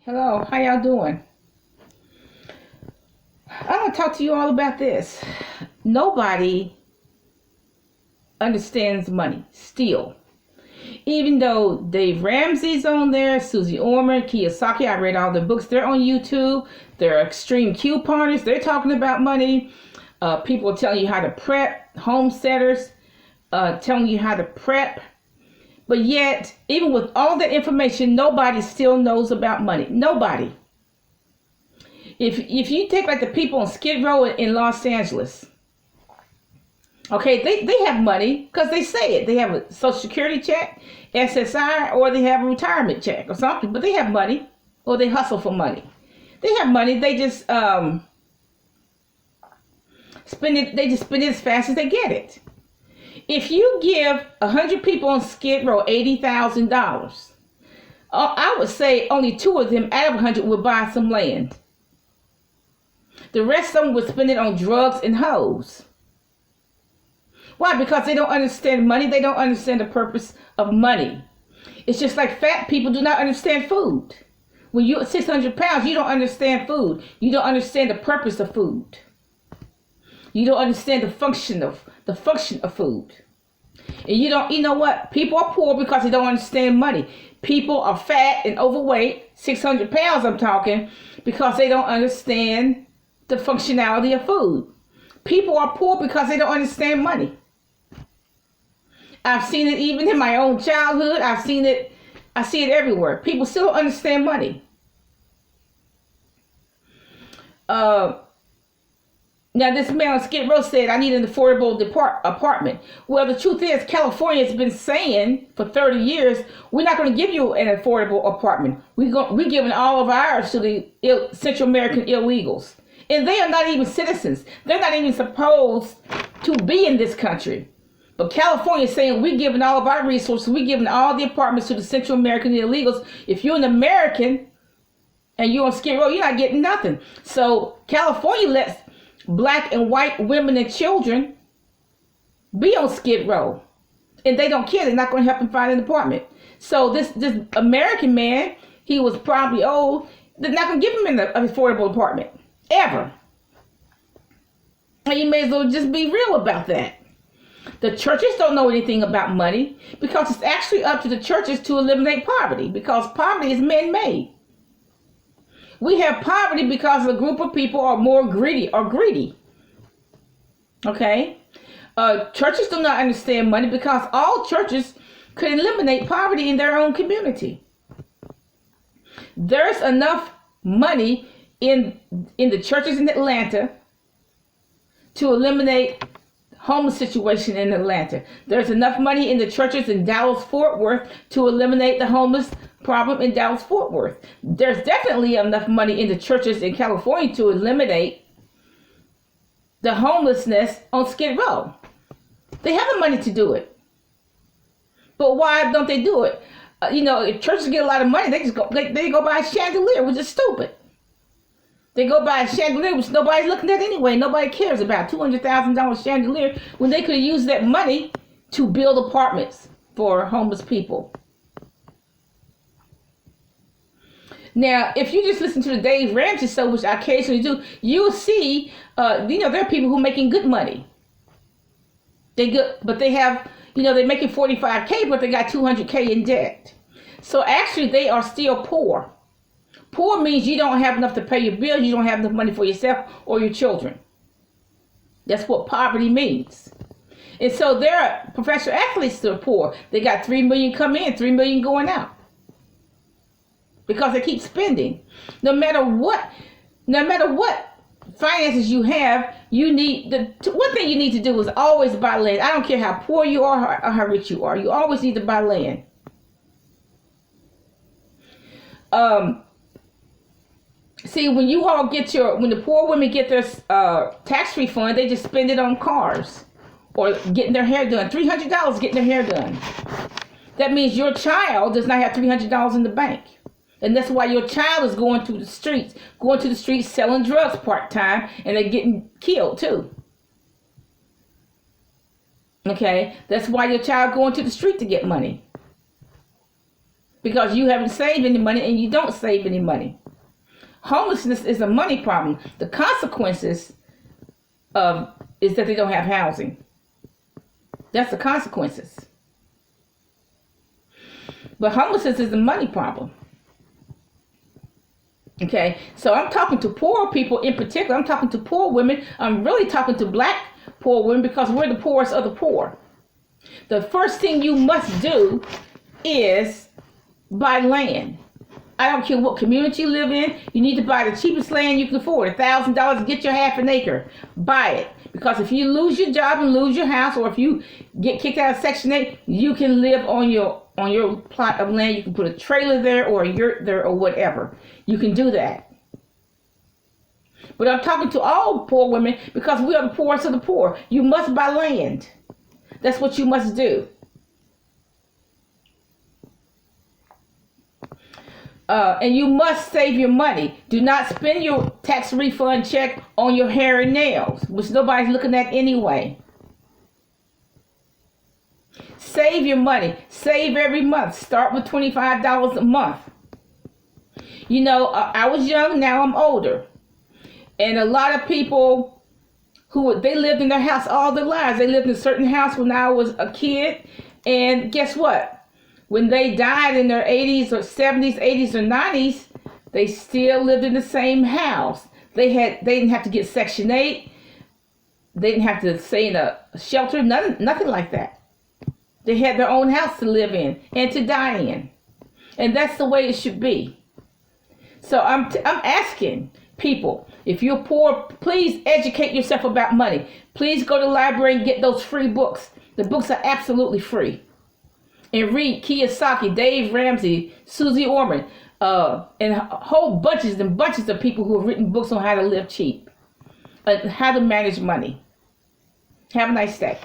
Hello, how y'all doing? I'm gonna talk to you all about this. Nobody understands money still. Even though Dave Ramsey's on there, Susie Orman, Kiyosaki, I read all their books. They're on YouTube. They're extreme couponers. They're talking about money. People are telling you how to prep. Homesteaders telling you how to prep. But yet, even with all that information, nobody still knows about money. Nobody. If you take like the people on Skid Row in Los Angeles, okay, they have money because they say it. They have a Social Security check, SSI, or they have a retirement check or something. But they have money, or they hustle for money. They have money. They just spend it. They just spend it as fast as they get it. If you give 100 people on Skid Row $80,000, I would say only two of them out of 100 would buy some land. The rest of them would spend it on drugs and hoes. Why? Because they don't understand money. They don't understand the purpose of money. It's just like fat people do not understand food. When you're 600 pounds, you don't understand food. You don't understand the purpose of food. You don't understand the function of food. And you know what? People are poor because they don't understand money. People are fat and overweight, 600 pounds I'm talking, because they don't understand the functionality of food. People are poor because they don't understand money. I've seen it even in my own childhood. I see it everywhere. People still don't understand money. Now this man on Skid Row said, I need an affordable apartment. Well, the truth is, California has been saying for 30 years, we're not going to give you an affordable apartment. We're giving all of ours to the Central American illegals. And they are not even citizens. They're not even supposed to be in this country. But California is saying we're giving all of our resources, we're giving all the apartments to the Central American illegals. If you're an American and you're on Skid Row, you're not getting nothing. So California lets black and white women and children be on Skid Row. And they don't care. They're not going to help them find an apartment. So this American man, he was probably old. They're not going to give him an affordable apartment. Ever. And you may as well just be real about that. The churches don't know anything about money because it's actually up to the churches to eliminate poverty, because poverty is man-made. We have poverty because a group of people are more greedy. Okay? Churches do not understand money because all churches could eliminate poverty in their own community. There's enough money in the churches in Atlanta to eliminate homeless situation in Atlanta. There's enough money in the churches in Dallas-Fort Worth to eliminate the homeless problem in Dallas-Fort Worth. There's definitely enough money in the churches in California to eliminate the homelessness on Skid Row. They have the money to do it. But why don't they do it? If churches get a lot of money, they go buy a chandelier, which is stupid. They go buy a chandelier, which nobody's looking at anyway. Nobody cares about $200,000 chandelier when they could have used that money to build apartments for homeless people. Now, if you just listen to the Dave Ramsey show, which I occasionally do, you'll see, there are people who are making good money. But they have, they're making $45K, but they got $200K in debt. So actually, they are still poor. Poor means you don't have enough to pay your bills, you don't have enough money for yourself or your children. That's what poverty means. And so there are professional athletes that are poor. They got $3 million coming in, $3 million going out. Because they keep spending. No matter what finances you have, one thing you need to do is always buy land. I don't care how poor you are or how rich you are. You always need to buy land. See, when the poor women get their tax refund, they just spend it on cars or getting their hair done. $300 getting their hair done. That means your child does not have $300 in the bank. And that's why your child is going to the streets selling drugs part-time, and they're getting killed too. Okay? That's why your child going to the street to get money. because you haven't saved any money and you don't save any money. Homelessness is a money problem. The consequences of is that they don't have housing. That's the consequences. But homelessness is a money problem. Okay, so I'm talking to poor people in particular. I'm talking to poor women. I'm really talking to black poor women because we're the poorest of the poor. The first thing you must do is buy land. I don't care what community you live in. You need to buy the cheapest land you can afford. $1,000 to get your half an acre. Buy it. Because if you lose your job and lose your house, or if you get kicked out of Section 8, you can live on your plot of land. You can put a trailer there or a yurt there or whatever. You can do that. But I'm talking to all poor women because we are the poorest of the poor. You must buy land. That's what you must do. And you must save your money. Do not spend your tax refund check on your hair and nails, which nobody's looking at anyway. Save your money. Save every month. Start with $25 a month. You know, I was young, now I'm older. And a lot of people they lived in their house all their lives. They lived in a certain house when I was a kid. And guess what? When they died in their 80s or 70s, 80s or 90s, they still lived in the same house. They didn't have to get Section 8. They didn't have to stay in a shelter, nothing like that. They had their own house to live in and to die in. And that's the way it should be. So I'm asking people, if you're poor, please educate yourself about money. Please go to the library and get those free books. The books are absolutely free. And read Kiyosaki, Dave Ramsey, Susie Orman, and whole bunches and bunches of people who have written books on how to live cheap, how to manage money. Have a nice day.